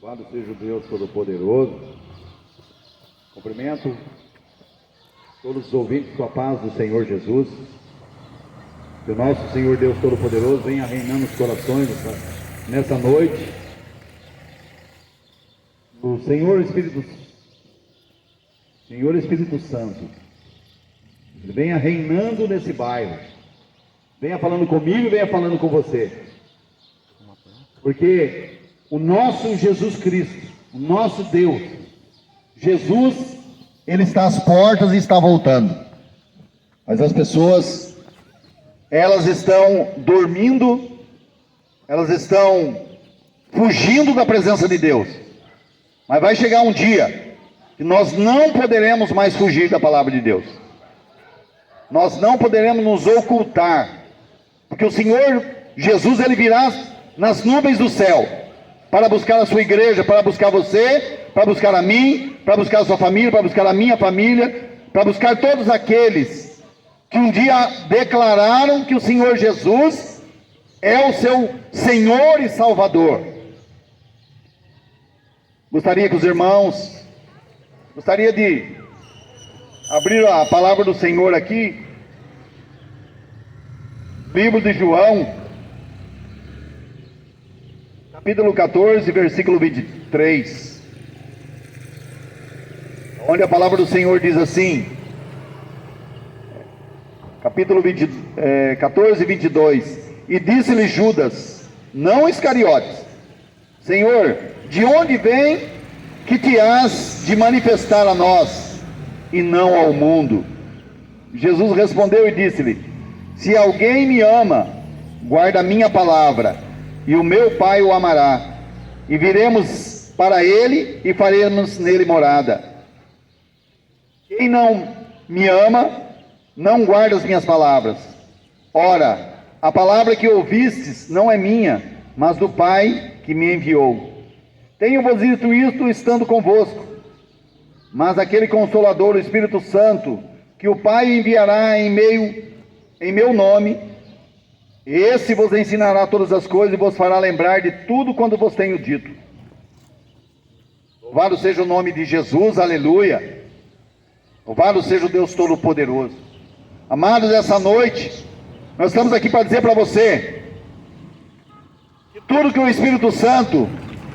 Louvado seja o Deus Todo-Poderoso. Cumprimento todos os ouvintes com a paz do Senhor Jesus. Que o nosso Senhor Deus Todo-Poderoso venha reinando nos corações nessa noite. O Senhor Espírito Santo, Ele venha reinando nesse bairro. Venha falando comigo e venha falando com você. Porque o nosso Jesus Cristo, o nosso Deus, Jesus, Ele está às portas e está voltando. Mas as pessoas, elas estão dormindo, elas estão fugindo da presença de Deus. Mas vai chegar um dia que nós não poderemos mais fugir da palavra de Deus. Nós não poderemos nos ocultar, porque o Senhor Jesus, Ele virá nas nuvens do céu, para buscar a sua igreja, para buscar você, para buscar a mim, para buscar a sua família, para buscar a minha família, para buscar todos aqueles que um dia declararam que o Senhor Jesus é o seu Senhor e Salvador. Gostaria que os irmãos, gostaria de abrir a palavra do Senhor aqui, livro de João, capítulo 14, versículo 23, onde a palavra do Senhor diz assim, capítulo 14, 22, e disse-lhe Judas, não Iscariotes, Senhor, de onde vem que te has de manifestar a nós, e não ao mundo? Jesus respondeu e disse-lhe, se alguém me ama, guarda a minha palavra, e o meu Pai o amará, e viremos para ele e faremos nele morada. Quem não me ama, não guarda as minhas palavras. Ora, a palavra que ouvistes não é minha, mas do Pai que me enviou. Tenho-vos dito isto estando convosco, mas aquele Consolador, o Espírito Santo, que o Pai enviará em meu nome, esse vos ensinará todas as coisas e vos fará lembrar de tudo quando vos tenho dito. Louvado seja o nome de Jesus, aleluia. Louvado seja o Deus Todo-Poderoso. Amados, essa noite, nós estamos aqui para dizer para você, que tudo que o Espírito Santo,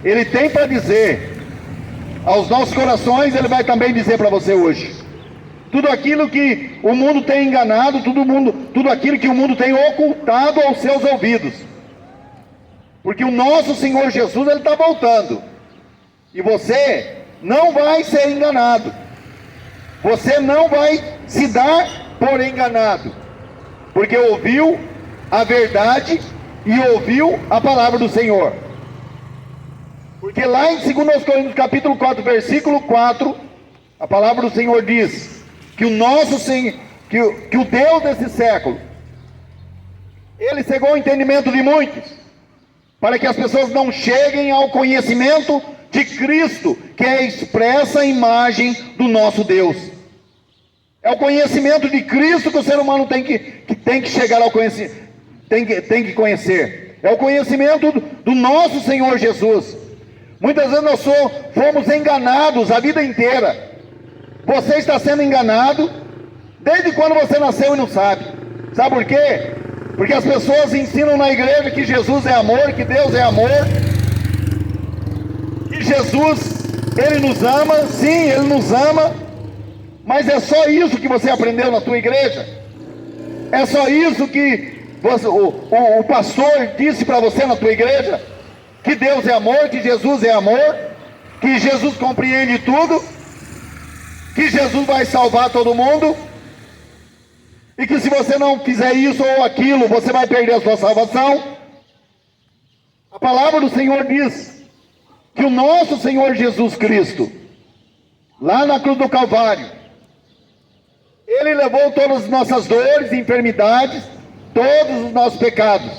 Ele tem para dizer aos nossos corações, Ele vai também dizer para você hoje. Tudo aquilo que o mundo tem enganado, tudo aquilo que o mundo tem ocultado aos seus ouvidos. Porque o nosso Senhor Jesus, Ele está voltando. E você não vai ser enganado. Você não vai se dar por enganado. Porque ouviu a verdade e ouviu a palavra do Senhor. Porque lá em 2 Coríntios capítulo 4, versículo 4, a palavra do Senhor diz que o nosso Senhor, que o Deus desse século, Ele cegou o entendimento de muitos, para que as pessoas não cheguem ao conhecimento de Cristo, que é a expressa imagem do nosso Deus. É o conhecimento de Cristo que o ser humano tem que chegar ao conhecimento, tem que conhecer. É o conhecimento do nosso Senhor Jesus. Muitas vezes nós fomos enganados a vida inteira. Você está sendo enganado desde quando você nasceu e não sabe. Sabe por quê? Porque as pessoas ensinam na igreja que Jesus é amor, que Deus é amor, que Jesus, Ele nos ama. Sim, Ele nos ama. Mas é só isso que você aprendeu na tua igreja? É só isso que o pastor disse para você na tua igreja? Que Deus é amor, que Jesus é amor, que Jesus compreende tudo, que Jesus vai salvar todo mundo, e que se você não fizer isso ou aquilo, você vai perder a sua salvação? A palavra do Senhor diz que o nosso Senhor Jesus Cristo, lá na cruz do Calvário, Ele levou todas as nossas dores e enfermidades, todos os nossos pecados.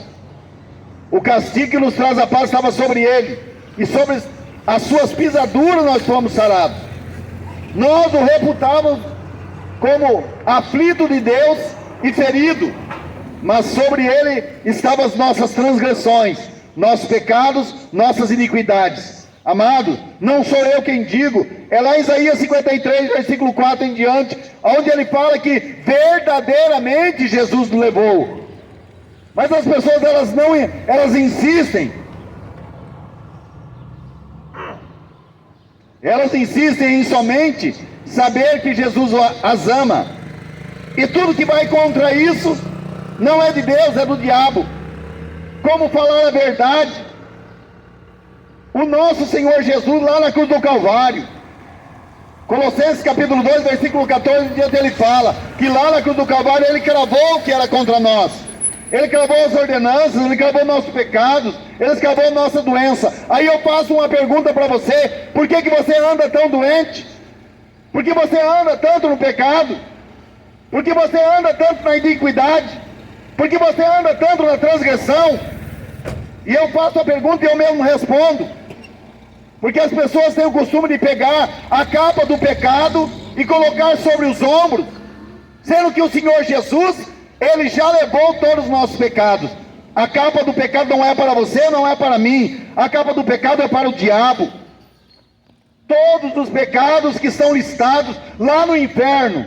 O castigo que nos traz a paz estava sobre Ele, e sobre as suas pisaduras nós fomos sarados. Nós o reputávamos como aflito de Deus e ferido, mas sobre Ele estavam as nossas transgressões, nossos pecados, nossas iniquidades. Amados, não sou eu quem digo, é lá em Isaías 53, versículo 4 em diante, onde ele fala que verdadeiramente Jesus levou. Mas as pessoas, elas insistem. Elas insistem em somente saber que Jesus as ama. E tudo que vai contra isso, não é de Deus, é do diabo. Como falar a verdade? O nosso Senhor Jesus lá na cruz do Calvário, Colossenses capítulo 2, versículo 14, diante ele fala que lá na cruz do Calvário ele cravou o que era contra nós. Ele cravou as ordenanças, ele cravou nossos pecados, ele cravou nossa doença. Aí eu faço uma pergunta para você: por que você anda tão doente? Por que você anda tanto no pecado? Por que você anda tanto na iniquidade? Por que você anda tanto na transgressão? E eu faço a pergunta e eu mesmo respondo. Porque as pessoas têm o costume de pegar a capa do pecado e colocar sobre os ombros, sendo que o Senhor Jesus, ele já levou todos os nossos pecados. A capa do pecado não é para você, não é para mim. A capa do pecado é para o diabo. Todos os pecados que estão listados lá no inferno,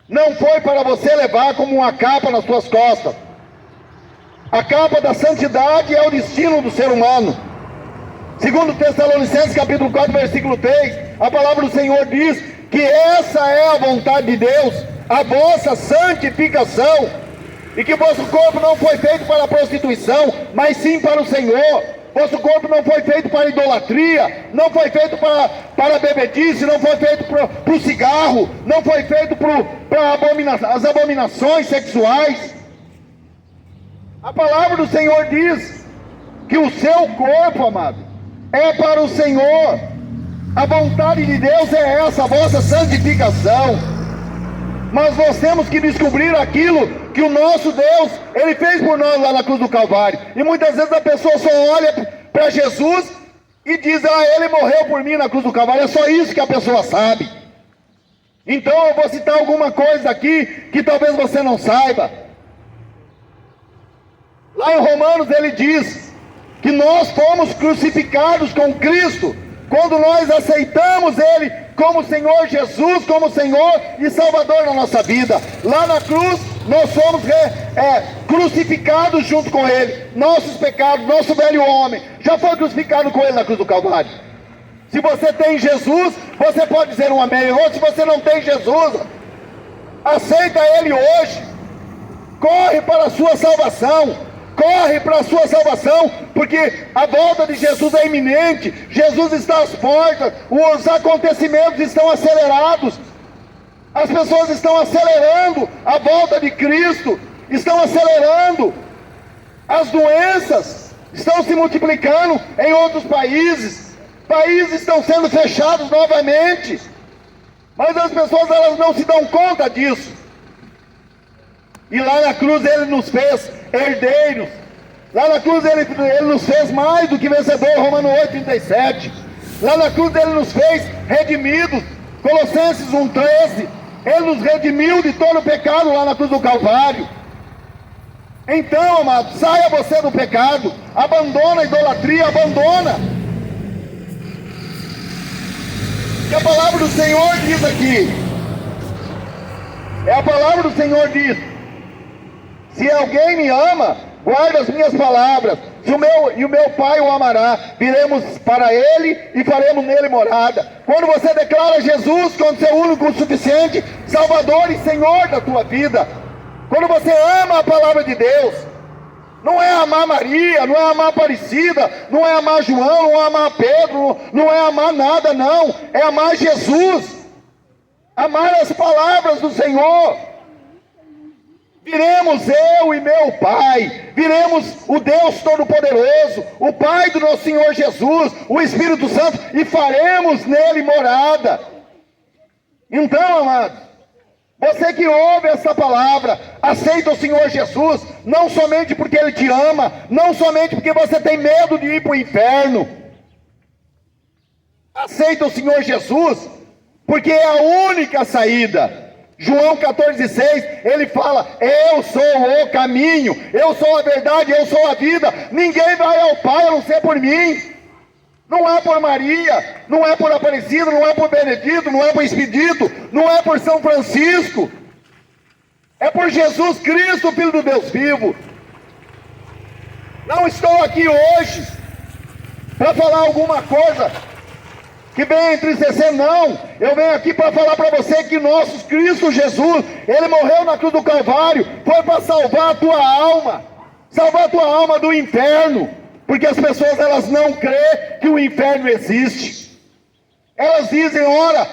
não foi para você levar como uma capa nas suas costas. A capa da santidade é o destino do ser humano. Segundo Tessalonicenses capítulo 4, versículo 3, a palavra do Senhor diz que essa é a vontade de Deus, a vossa santificação, e que vosso corpo não foi feito para a prostituição, mas sim para o Senhor. Vosso corpo não foi feito para a idolatria, não foi feito para a bebedice, não foi feito para o cigarro, não foi feito para as abominações sexuais. A palavra do Senhor diz que o seu corpo, amado, é para o Senhor. A vontade de Deus é essa, a vossa santificação. Mas nós temos que descobrir aquilo que o nosso Deus, ele fez por nós lá na cruz do Calvário. E muitas vezes a pessoa só olha para Jesus e diz: ele morreu por mim na cruz do Calvário. É só isso que a pessoa sabe. Então eu vou citar alguma coisa aqui que talvez você não saiba. Lá em Romanos ele diz que nós fomos crucificados com Cristo quando nós aceitamos Ele como Senhor Jesus, como Senhor e Salvador na nossa vida. Lá na cruz nós somos crucificados junto com Ele. Nossos pecados, nosso velho homem já foi crucificado com Ele na cruz do Calvário. Se você tem Jesus, você pode dizer um amém. Ou se você não tem Jesus, aceita Ele hoje. Corre para a sua salvação. Corre para a sua salvação, porque a volta de Jesus é iminente. Jesus está às portas, os acontecimentos estão acelerados, as pessoas estão acelerando a volta de Cristo, estão acelerando, as doenças estão se multiplicando em outros países estão sendo fechados novamente, mas as pessoas, elas não se dão conta disso. E lá na cruz ele nos fez herdeiros. Lá na cruz ele nos fez mais do que vencedor, Romanos 8:37. Lá na cruz ele nos fez redimidos, Colossenses 1:13. Ele nos redimiu de todo o pecado lá na cruz do Calvário. Então, amado, saia você do pecado, abandona a idolatria, abandona. Que a palavra do Senhor diz aqui, a palavra do Senhor diz: se alguém me ama, guarda as minhas palavras, e o meu Pai o amará, viremos para Ele e faremos nele morada. Quando você declara Jesus como seu único, suficiente Salvador e Senhor da tua vida, quando você ama a palavra de Deus, não é amar Maria, não é amar Aparecida, não é amar João, não é amar Pedro, não é amar nada, não, é amar Jesus, amar as palavras do Senhor. Viremos eu e meu Pai, viremos o Deus Todo-Poderoso, o Pai do nosso Senhor Jesus, o Espírito Santo, e faremos nele morada. Então, amados, você que ouve essa palavra, aceita o Senhor Jesus, não somente porque Ele te ama, não somente porque você tem medo de ir para o inferno. Aceita o Senhor Jesus, porque é a única saída. João 14,6, ele fala: eu sou o caminho, eu sou a verdade, eu sou a vida, ninguém vai ao Pai a não ser por mim. Não é por Maria, não é por Aparecida, não é por Benedito, não é por Expedito, não é por São Francisco. É por Jesus Cristo, Filho do Deus vivo. Não estou aqui hoje para falar alguma coisa que venha entristecer, não. Eu venho aqui para falar para você que nosso Cristo Jesus, Ele morreu na cruz do Calvário, foi para salvar a tua alma do inferno, porque as pessoas elas não creem que o inferno existe. Elas dizem, ora,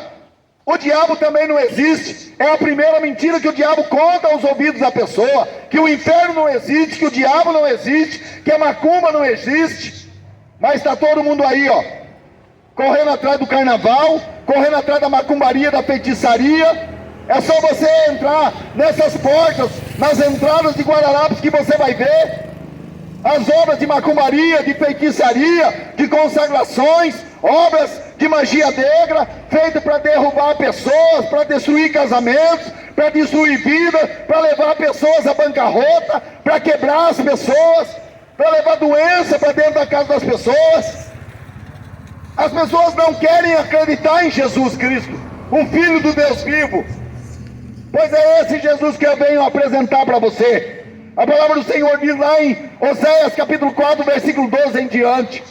o diabo também não existe. É a primeira mentira que o diabo conta aos ouvidos da pessoa, que o inferno não existe, que o diabo não existe, que a macumba não existe. Mas está todo mundo aí, ó, correndo atrás do carnaval, correndo atrás da macumbaria, da feitiçaria. É só você entrar nessas portas, nas entradas de Guararapes, que você vai ver as obras de macumbaria, de feitiçaria, de consagrações, obras de magia negra, feitas para derrubar pessoas, para destruir casamentos, para destruir vida, para levar pessoas à bancarrota, para quebrar as pessoas, para levar doença para dentro da casa das pessoas. As pessoas não querem acreditar em Jesus Cristo, o Filho do Deus vivo. Pois é esse Jesus que eu venho apresentar para você. A palavra do Senhor diz lá em Oséias capítulo 4, versículo 12 em diante: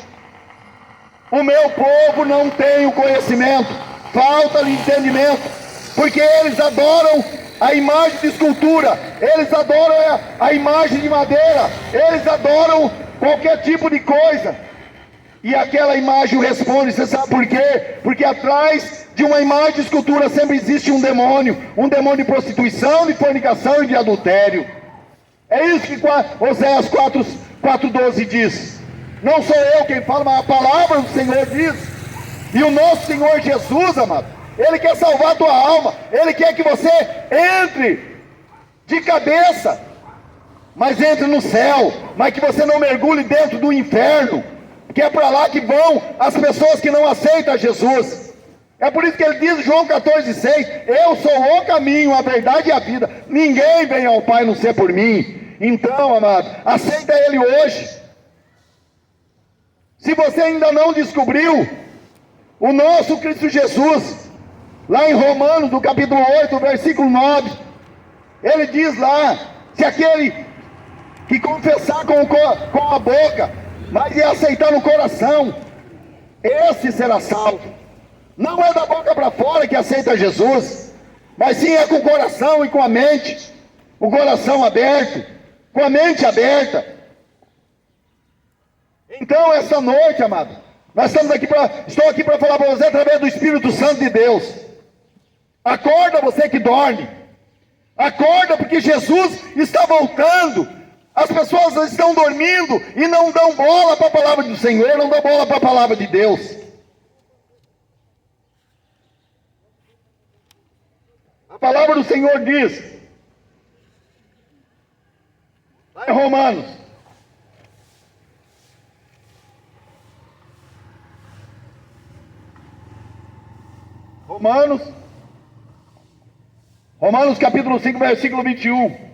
o meu povo não tem o conhecimento, falta-lhe entendimento, porque eles adoram a imagem de escultura, eles adoram a imagem de madeira, eles adoram qualquer tipo de coisa. E aquela imagem responde, você sabe por quê? Porque atrás de uma imagem de escultura sempre existe um demônio de prostituição, de fornicação e de adultério. É isso que Oséias 4,12 diz. Não sou eu quem fala, mas a palavra do Senhor diz. E o nosso Senhor Jesus, amado, Ele quer salvar a tua alma, Ele quer que você entre de cabeça, mas entre no céu, mas que você não mergulhe dentro do inferno, que é para lá que vão as pessoas que não aceitam Jesus. É por isso que ele diz, João 14,6, eu sou o caminho, a verdade e a vida, ninguém vem ao Pai não ser por mim. Então, amado, aceita Ele hoje. Se você ainda não descobriu o nosso Cristo Jesus, lá em Romanos, no capítulo 8, versículo 9, ele diz lá, se aquele que confessar com a boca, mas e aceitar no coração, esse será salvo. Não é da boca para fora que aceita Jesus, mas sim é com o coração e com a mente, o coração aberto, com a mente aberta. Então essa noite, amado, estou aqui para falar para você através do Espírito Santo de Deus. Acorda você que dorme, acorda porque Jesus está voltando. As pessoas estão dormindo e não dão bola para a palavra do Senhor, não dão bola para a palavra de Deus. A palavra do Senhor diz, lá em Romanos capítulo 5, versículo 21.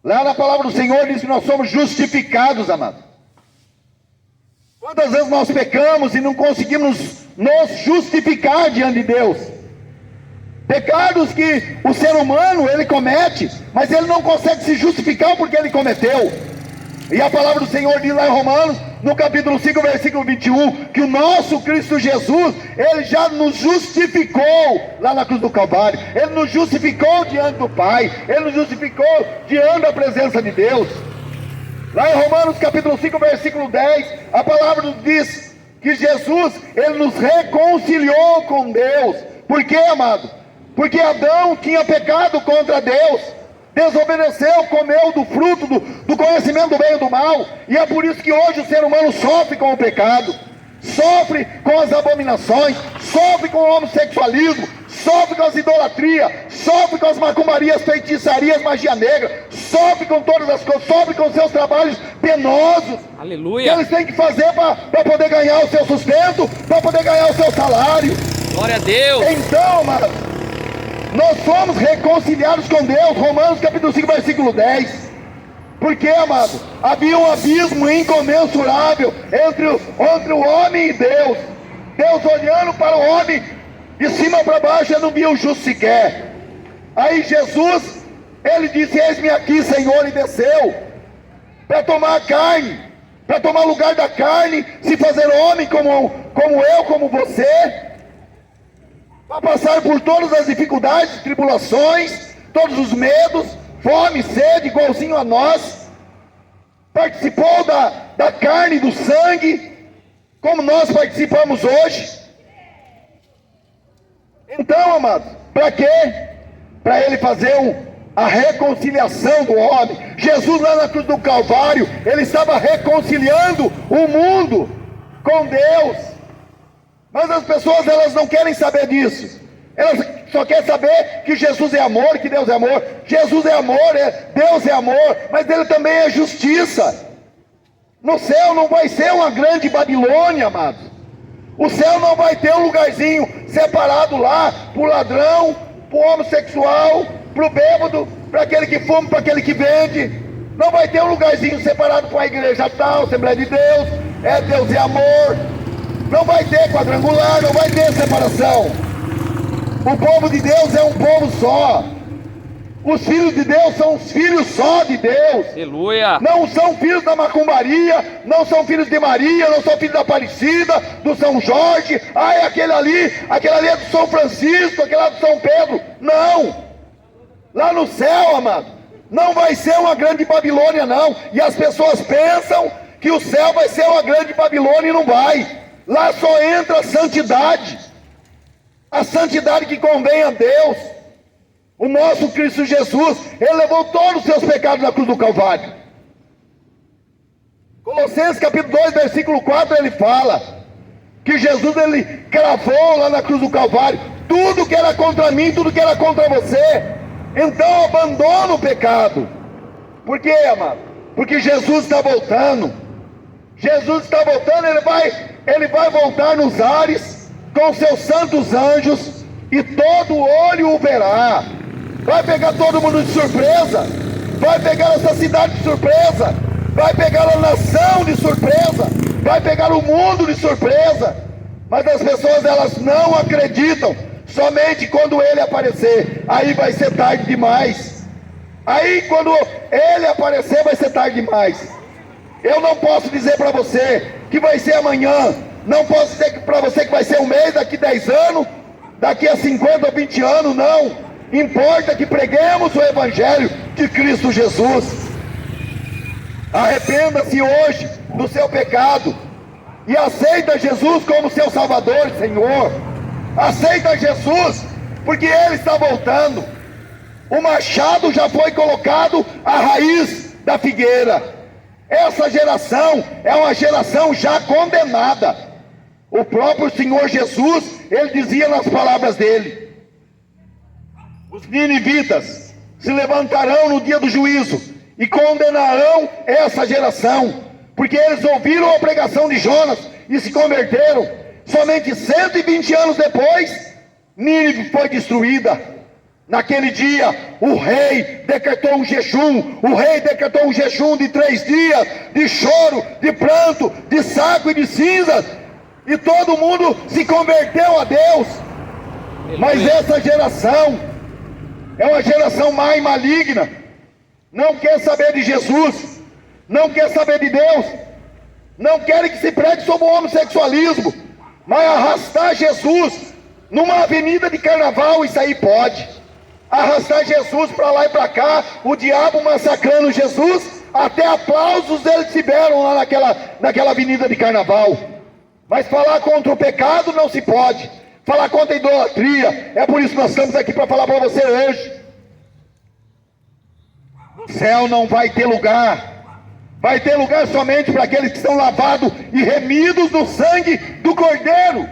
Lá na palavra do Senhor diz que nós somos justificados, amado. Quantas vezes nós pecamos e não conseguimos nos justificar diante de Deus? Pecados que o ser humano ele comete, mas ele não consegue se justificar porque ele cometeu. E a palavra do Senhor diz lá em Romanos, no capítulo 5, versículo 21, que o nosso Cristo Jesus, Ele já nos justificou lá na cruz do Calvário. Ele nos justificou diante do Pai, Ele nos justificou diante da presença de Deus. Lá em Romanos capítulo 5, versículo 10, a palavra nos diz que Jesus, Ele nos reconciliou com Deus. Por quê, amado? Porque Adão tinha pecado contra Deus, desobedeceu, comeu do fruto do conhecimento do bem e do mal, e é por isso que hoje o ser humano sofre com o pecado, sofre com as abominações, sofre com o homossexualismo, sofre com as idolatrias, sofre com as macumbarias, feitiçarias, magia negra, sofre com todas as coisas, sofre com seus trabalhos penosos. Aleluia. Que eles têm que fazer para poder ganhar o seu sustento, para poder ganhar o seu salário. Glória a Deus. Então, mano, nós somos reconciliados com Deus. Romanos capítulo 5, versículo 10. Porque, amado, havia um abismo incomensurável entre o homem e Deus. Deus olhando para o homem de cima para baixo, ele não via o justo sequer. Aí Jesus, ele disse: eis-me aqui, Senhor, e desceu para tomar a carne, para tomar o lugar da carne, se fazer homem como eu, como você, para passar por todas as dificuldades, tribulações, todos os medos, fome, sede, igualzinho a nós. Participou da carne e do sangue, como nós participamos hoje. Então, amados, para quê? Para ele fazer a reconciliação do homem. Jesus lá na cruz do Calvário, ele estava reconciliando o mundo com Deus. Mas as pessoas, elas não querem saber disso. Elas só querem saber que Jesus é amor, que Deus é amor. Jesus é amor, Deus é amor, mas ele também é justiça. No céu não vai ser uma grande Babilônia, amados. O céu não vai ter um lugarzinho separado lá para o ladrão, para o homossexual, para o bêbado, para aquele que fuma, para aquele que vende. Não vai ter um lugarzinho separado para a igreja tal, Assembleia de Deus, Deus é amor. Não vai ter quadrangular, não vai ter separação. O povo de Deus é um povo só. Os filhos de Deus são os filhos só de Deus. Aleluia. Não são filhos da macumbaria, não são filhos de Maria, não são filhos da Aparecida, do São Jorge. É aquele ali é do São Francisco, aquele lá do São Pedro. Não. Lá no céu, amado, não vai ser uma grande Babilônia, não. E as pessoas pensam que o céu vai ser uma grande Babilônia e não vai. Lá só entra a santidade que convém a Deus. O nosso Cristo Jesus, ele levou todos os seus pecados na cruz do Calvário. Colossenses capítulo 2, versículo 4, ele fala que Jesus, ele cravou lá na cruz do Calvário tudo que era contra mim, tudo que era contra você. Então abandona o pecado. Por quê, amado? Porque Jesus está voltando. Jesus está voltando, ele vai voltar nos ares com seus santos anjos, e todo olho o verá. Vai pegar todo mundo de surpresa, vai pegar essa cidade de surpresa, vai pegar a nação de surpresa, vai pegar o mundo de surpresa. Mas as pessoas, elas não acreditam. Somente quando ele aparecer, aí vai ser tarde demais. Aí quando ele aparecer, vai ser tarde demais. Eu não posso dizer para você que vai ser amanhã, não posso dizer para você que vai ser um mês, daqui 10 anos, daqui a 50 ou 20 anos, não. Importa que preguemos o Evangelho de Cristo Jesus. Arrependa-se hoje do seu pecado e aceita Jesus como seu Salvador e Senhor. Aceita Jesus, porque Ele está voltando. O machado já foi colocado à raiz da figueira. Essa geração é uma geração já condenada. O próprio Senhor Jesus, Ele dizia nas palavras dele: os ninivitas se levantarão no dia do juízo e condenarão essa geração, porque eles ouviram a pregação de Jonas e se converteram. Somente 120 anos depois, Nínive foi destruída. Naquele dia, o rei decretou um jejum. O rei decretou um jejum de 3 dias, de choro, de pranto, de saco e de cinzas, e todo mundo se converteu a Deus. Mas essa geração é uma geração má e maligna, não quer saber de Jesus, não quer saber de Deus, não querem que se pregue sobre o homossexualismo, mas arrastar Jesus numa avenida de carnaval, isso aí pode. Arrastar Jesus para lá e para cá, o diabo massacrando Jesus, até aplausos eles tiveram lá naquela avenida de carnaval. Mas falar contra o pecado não se pode, falar contra a idolatria. É por isso que nós estamos aqui para falar para você hoje. No céu não vai ter lugar. Vai ter lugar somente para aqueles que estão lavados e remidos no sangue do Cordeiro.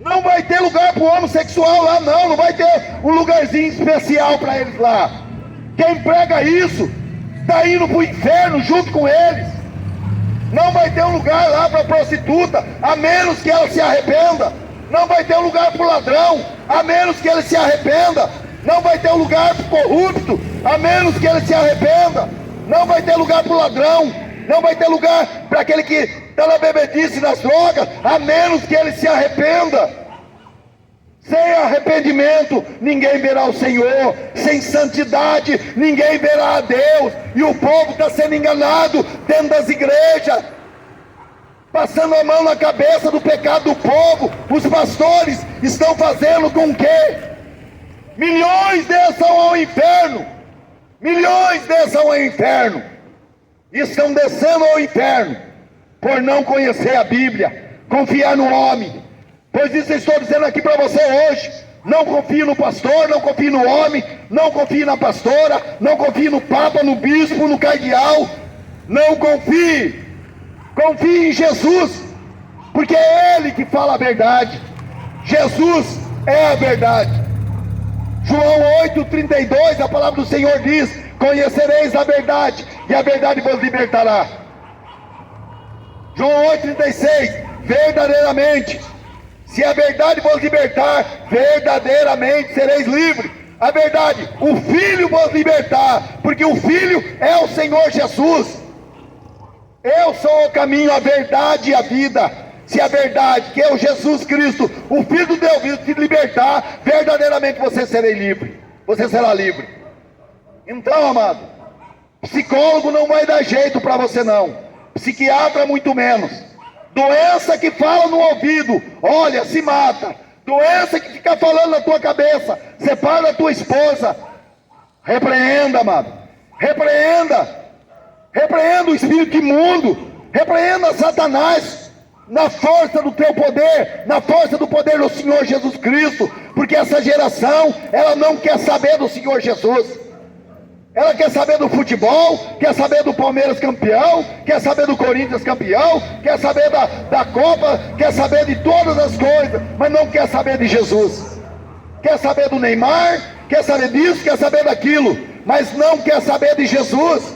Não vai ter lugar para o homossexual lá, não. Não vai ter um lugarzinho especial para eles lá. Quem prega isso está indo para o inferno junto com eles. Não vai ter um lugar lá para a prostituta, a menos que ela se arrependa. Não vai ter um lugar para o ladrão, a menos que ele se arrependa. Não vai ter lugar para o corrupto, a menos que ele se arrependa. Não vai ter lugar para o ladrão. Não vai ter lugar para aquele que está na bebedice, nas drogas, a menos que ele se arrependa. Sem arrependimento, ninguém verá o Senhor. Sem santidade, ninguém verá a Deus. E o povo está sendo enganado dentro das igrejas, passando a mão na cabeça do pecado do povo. Os pastores estão fazendo com que milhões desçam ao inferno. Milhões desçam ao inferno. Estão descendo ao inferno por não conhecer a Bíblia, confiar no homem. Pois isso eu estou dizendo aqui para você hoje. Não confie no pastor, não confie no homem, não confie na pastora, não confie no papa, no bispo, no cardeal. Não confie. Confie em Jesus, porque é Ele que fala a verdade. Jesus é a verdade. João 8,32, a palavra do Senhor diz: conhecereis a verdade, e a verdade vos libertará. João 8,36, verdadeiramente, se a verdade vos libertar, verdadeiramente sereis livres. A verdade, o Filho vos libertar, porque o Filho é o Senhor Jesus. Eu sou o caminho, a verdade e a vida. Se a verdade, que é o Jesus Cristo, o Filho de Deus, te libertar, verdadeiramente você será livre. Você será livre. Então, amado, psicólogo não vai dar jeito para você não. Psiquiatra muito menos. Doença que fala no ouvido, olha, se mata. Doença que fica falando na tua cabeça, separa da tua esposa. Repreenda, amado. Repreenda. Repreenda o espírito imundo. Repreenda Satanás. Na força do teu poder, na força do poder do Senhor Jesus Cristo. Porque essa geração, ela não quer saber do Senhor Jesus. Ela quer saber do futebol, quer saber do Palmeiras campeão, quer saber do Corinthians campeão, quer saber da Copa, quer saber de todas as coisas, mas não quer saber de Jesus. Quer saber do Neymar, quer saber disso, quer saber daquilo, mas não quer saber de Jesus.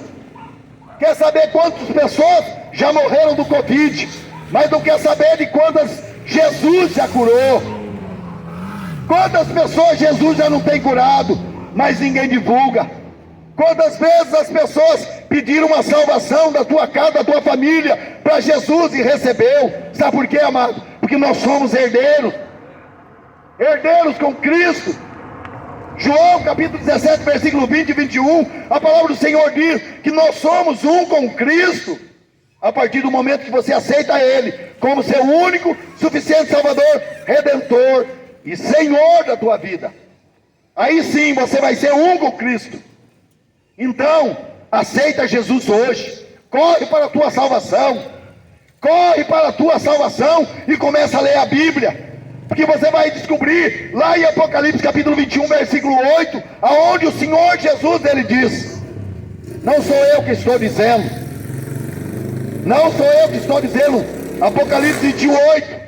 Quer saber quantas pessoas já morreram do Covid, mas não quer saber de quantas Jesus já curou. Quantas pessoas Jesus já não tem curado, mas ninguém divulga. Quantas vezes as pessoas pediram uma salvação da tua casa, da tua família, para Jesus e recebeu. Sabe por quê, amado? Porque nós somos herdeiros. Herdeiros com Cristo. João capítulo 17, versículo 20 e 21, a palavra do Senhor diz que nós somos um com Cristo. A partir do momento que você aceita Ele como seu único, suficiente Salvador, Redentor e Senhor da tua vida, aí sim você vai ser um com Cristo. Então, aceita Jesus hoje, corre para a tua salvação, corre para a tua salvação e começa a ler a Bíblia, porque você vai descobrir lá em Apocalipse capítulo 21, versículo 8, aonde o Senhor Jesus, Ele diz, não sou eu que estou dizendo, não sou eu que estou dizendo, Apocalipse 28,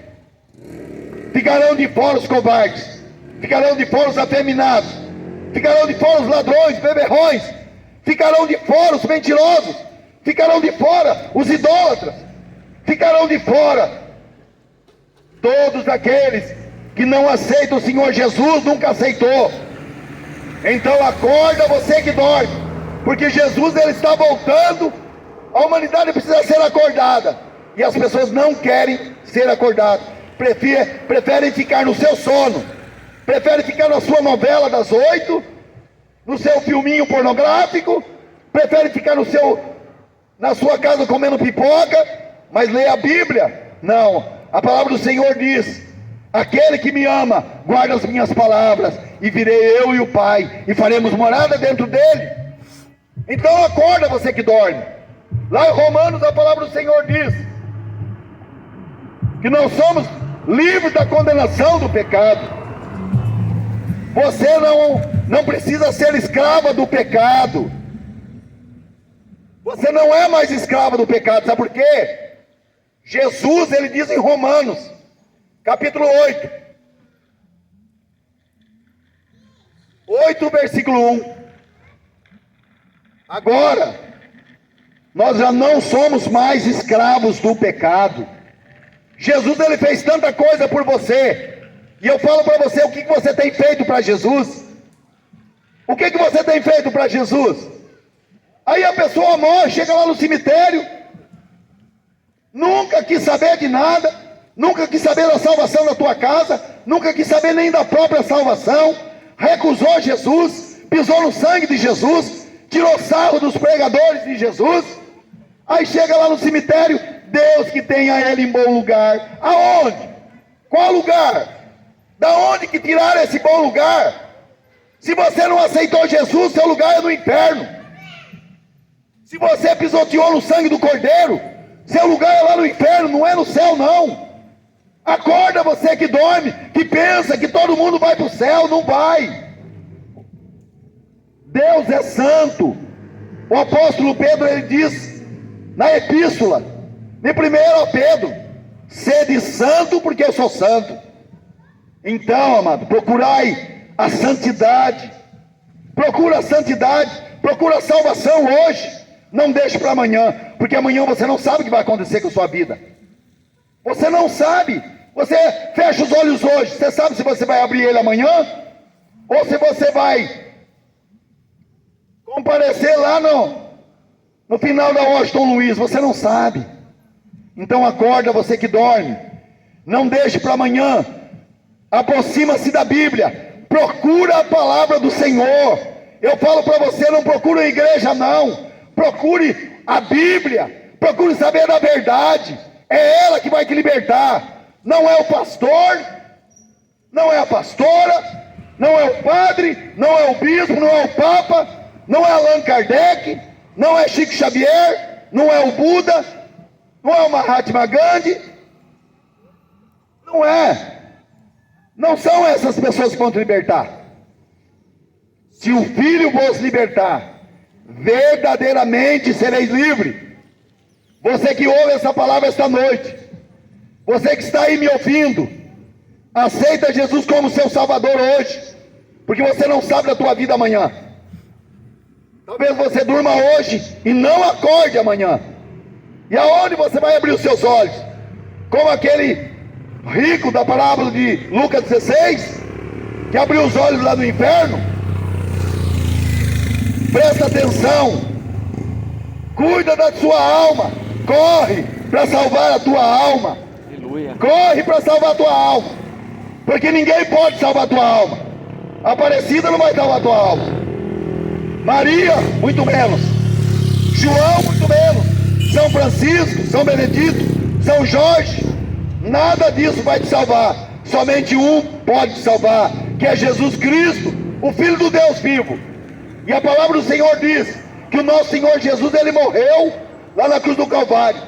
ficarão de fora os covardes, ficarão de fora os afeminados, ficarão de fora os ladrões, beberrões, ficarão de fora os mentirosos, ficarão de fora os idólatras, ficarão de fora todos aqueles que não aceitam o Senhor Jesus, nunca aceitou. Então acorda você que dorme, porque Jesus ele está voltando, a humanidade precisa ser acordada, e as pessoas não querem ser acordadas, preferem ficar no seu sono, preferem ficar na sua novela das 8, no seu filminho pornográfico, preferem ficar na sua casa comendo pipoca, mas ler a Bíblia? Não, a palavra do Senhor diz, aquele que me ama, guarda as minhas palavras, e virei eu e o Pai, e faremos morada dentro dele. Então acorda você que dorme. Lá em Romanos a palavra do Senhor diz, que nós somos livres da condenação do pecado. Você não precisa ser escrava do pecado. Você não é mais escrava do pecado, sabe por quê? Jesus, ele diz em Romanos, capítulo 8, versículo 1. Agora, nós já não somos mais escravos do pecado. Jesus, ele fez tanta coisa por você. E eu falo para você, o que você tem feito para Jesus? O que você tem feito para Jesus? Aí a pessoa morre, chega lá no cemitério, nunca quis saber de nada, nunca quis saber da salvação da tua casa, nunca quis saber nem da própria salvação, recusou Jesus, pisou no sangue de Jesus, tirou sarro dos pregadores de Jesus. Aí chega lá no cemitério, Deus que tenha ele em bom lugar. Aonde? Qual lugar? Da onde que tiraram esse bom lugar? Se você não aceitou Jesus, seu lugar é no inferno. Se você pisoteou no sangue do Cordeiro, seu lugar é lá no inferno, não é no céu não. Acorda, você que dorme, que pensa que todo mundo vai para o céu. Não vai. Deus é santo. O apóstolo Pedro, ele diz na epístola, de 1 Pedro: sede santo porque eu sou santo. Então, amado, procurai a santidade. Procura a santidade, procura a salvação hoje. Não deixe para amanhã, porque amanhã você não sabe o que vai acontecer com a sua vida. Você não sabe. Você fecha os olhos hoje, você sabe se você vai abrir ele amanhã? Ou se você vai comparecer lá no final da Washington Luiz? Você não sabe. Então acorda, você que dorme. Não deixe para amanhã. Aproxima-se da Bíblia. Procura a palavra do Senhor. Eu falo para você, não procure a igreja não. Procure a Bíblia, procure saber da verdade. É ela que vai te libertar. Não é o pastor, não é a pastora, não é o padre, não é o bispo, não é o papa, não é Allan Kardec, não é Chico Xavier, não é o Buda, não é o Mahatma Gandhi. Não é. Não são essas pessoas que vão te libertar. Se o Filho vos libertar, verdadeiramente sereis livres. Você que ouve essa palavra esta noite, você que está aí me ouvindo, aceita Jesus como seu Salvador hoje, porque você não sabe da tua vida amanhã. Talvez você durma hoje e não acorde amanhã. E aonde você vai abrir os seus olhos? Como aquele rico da parábola de Lucas 16, que abriu os olhos lá no inferno. Presta atenção, cuida da sua alma, corre para salvar a tua alma. Aleluia. Corre para salvar a tua alma, porque ninguém pode salvar a tua alma. Aparecida não vai salvar a tua alma, Maria muito menos, João muito menos, São Francisco, São Benedito, São Jorge, nada disso vai te salvar. Somente um pode te salvar, que é Jesus Cristo, o Filho do Deus vivo. E a palavra do Senhor diz que o nosso Senhor Jesus, ele morreu lá na cruz do Calvário,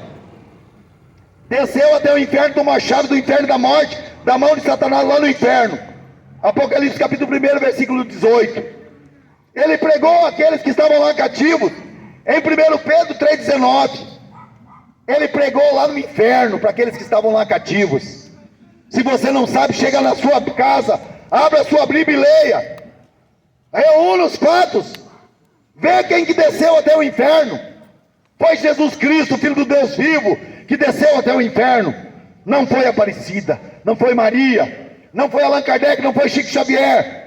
desceu até o inferno, tomou a chave do inferno e da morte, da mão de Satanás lá no inferno. Apocalipse capítulo 1, versículo 18. Ele pregou aqueles que estavam lá cativos. Em 1 Pedro 3,19, ele pregou lá no inferno para aqueles que estavam lá cativos. Se você não sabe, chega na sua casa, abra a sua Bíblia e leia. Reúna os fatos, vê quem que desceu até o inferno. Foi Jesus Cristo, Filho do Deus vivo, que desceu até o inferno. Não foi Aparecida, não foi Maria, não foi Allan Kardec, não foi Chico Xavier.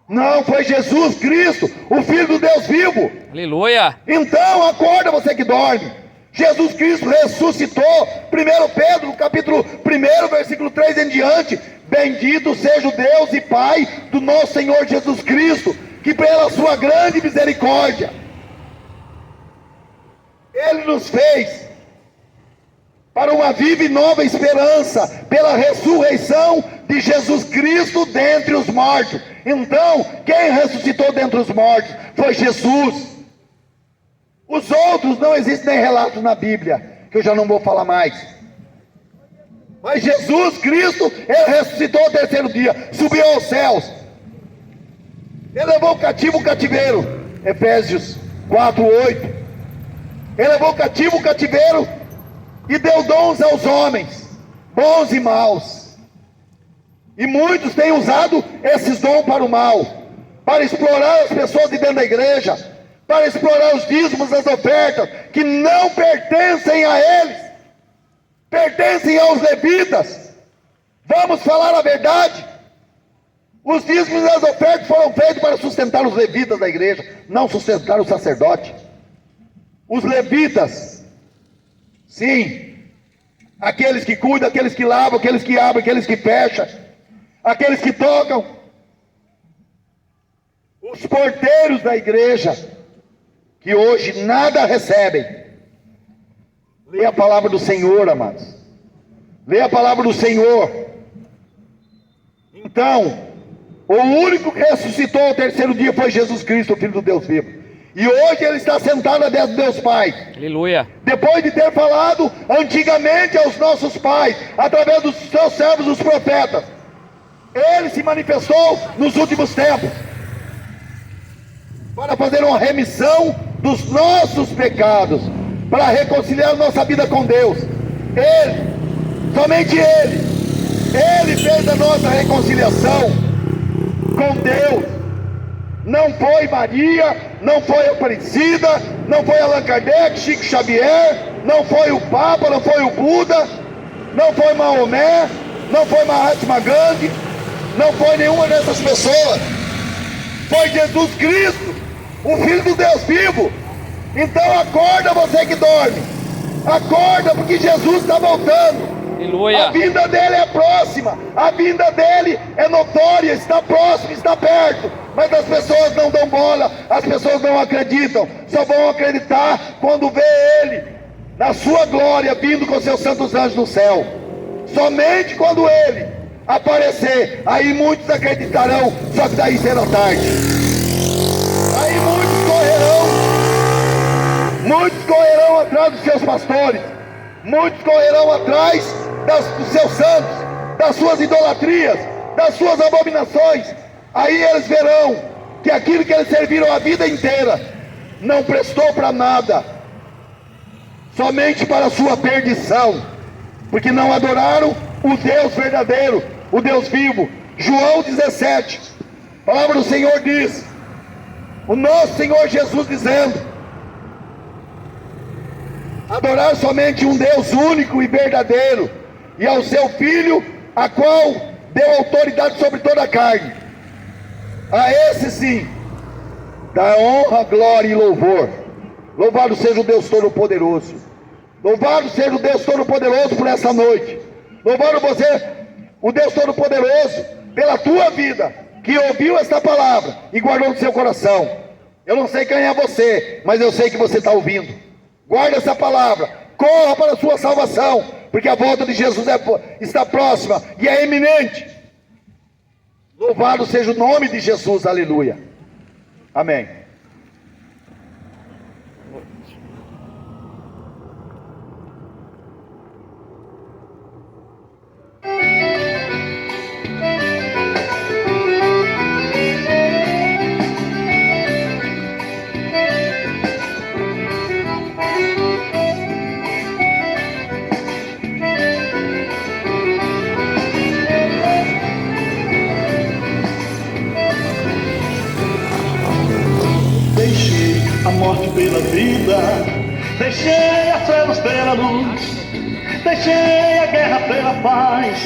Não, foi Jesus Cristo, o Filho do Deus vivo. Aleluia. Então acorda, você que dorme. Jesus Cristo ressuscitou. 1 Pedro, capítulo 1, versículo 3 em diante. Bendito seja o Deus e Pai do nosso Senhor Jesus Cristo, que pela sua grande misericórdia, Ele nos fez para uma viva e nova esperança, pela ressurreição de Jesus Cristo dentre os mortos. Então, quem ressuscitou dentre os mortos foi Jesus. Os outros não existem nem relatos na Bíblia, que eu já não vou falar mais. Mas Jesus Cristo, Ele ressuscitou ao terceiro dia, subiu aos céus. Ele levou o cativo o cativeiro, Efésios 4:8. Ele levou o cativo o cativeiro e deu dons aos homens, bons e maus. E muitos têm usado esses dons para o mal, para explorar as pessoas de dentro da igreja, para explorar os dízimos, as ofertas, que não pertencem a eles, pertencem aos levitas. Vamos falar a verdade. Os dízimos e as ofertas foram feitos para sustentar os levitas da igreja, não sustentar o sacerdote. Os levitas, sim, aqueles que cuidam, aqueles que lavam, aqueles que abrem, aqueles que fecham, aqueles que tocam, os porteiros da igreja, que hoje nada recebem. Leia a palavra do Senhor, amados. Leia a palavra do Senhor. Então, o único que ressuscitou ao terceiro dia foi Jesus Cristo, o Filho do Deus vivo. E hoje ele está sentado à destra de Deus Pai. Aleluia. Depois de ter falado antigamente aos nossos pais, através dos seus servos, os profetas, ele se manifestou nos últimos tempos para fazer uma remissão dos nossos pecados, para reconciliar nossa vida com Deus. Ele, somente Ele fez a nossa reconciliação com Deus. Não foi Maria, não foi Aparecida, não foi Allan Kardec, Chico Xavier, não foi o Papa, não foi o Buda, não foi Maomé, não foi Mahatma Gandhi, não foi nenhuma dessas pessoas. Foi Jesus Cristo, o Filho do Deus vivo. Então acorda, você que dorme. Acorda, porque Jesus está voltando. Aleluia. A vinda dele é próxima, a vinda dele é notória, está próximo, está perto. Mas as pessoas não dão bola, as pessoas não acreditam. Só vão acreditar quando vê ele na sua glória, vindo com seus santos anjos no céu. Somente quando ele aparecer, aí muitos acreditarão, só que daí será tarde. Aí muitos correrão atrás dos seus pastores, muitos correrão atrás dos seus santos, das suas idolatrias, das suas abominações. Aí eles verão que aquilo que eles serviram a vida inteira não prestou para nada, somente para a sua perdição, porque não adoraram o Deus verdadeiro, o Deus vivo. João 17, a palavra do Senhor diz, o nosso Senhor Jesus dizendo: adorar somente um Deus único e verdadeiro, e ao seu Filho, a qual deu autoridade sobre toda a carne. A esse sim, dá honra, glória e louvor. Louvado seja o Deus Todo-Poderoso. Louvado seja o Deus Todo-Poderoso por essa noite. Louvado você, o Deus Todo-Poderoso, pela tua vida, que ouviu esta palavra e guardou no seu coração. Eu não sei quem é você, mas eu sei que você está ouvindo. Guarda essa palavra, corra para a sua salvação, porque a volta de Jesus está próxima e é iminente. Louvado seja o nome de Jesus, aleluia. Amém. Deixei a morte pela vida, deixei as trevas pela luz, deixei a guerra pela paz,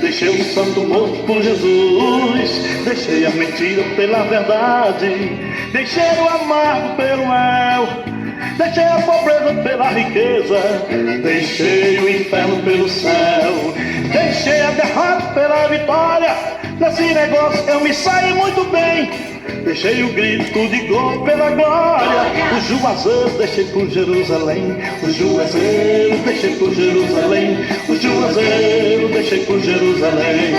deixei o santo morto por Jesus, deixei a mentira pela verdade, deixei o amargo pelo mel, deixei a pobreza pela riqueza, deixei o inferno pelo céu, deixei a derrota pela vitória. Nesse negócio eu me saí muito bem. Deixei o grito de gol pela glória. O Juazeiro deixei por Jerusalém. O Juazeiro deixei por Jerusalém. O Juazeiro deixei por Jerusalém.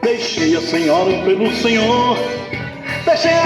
Deixei a senhora pelo Senhor, deixei a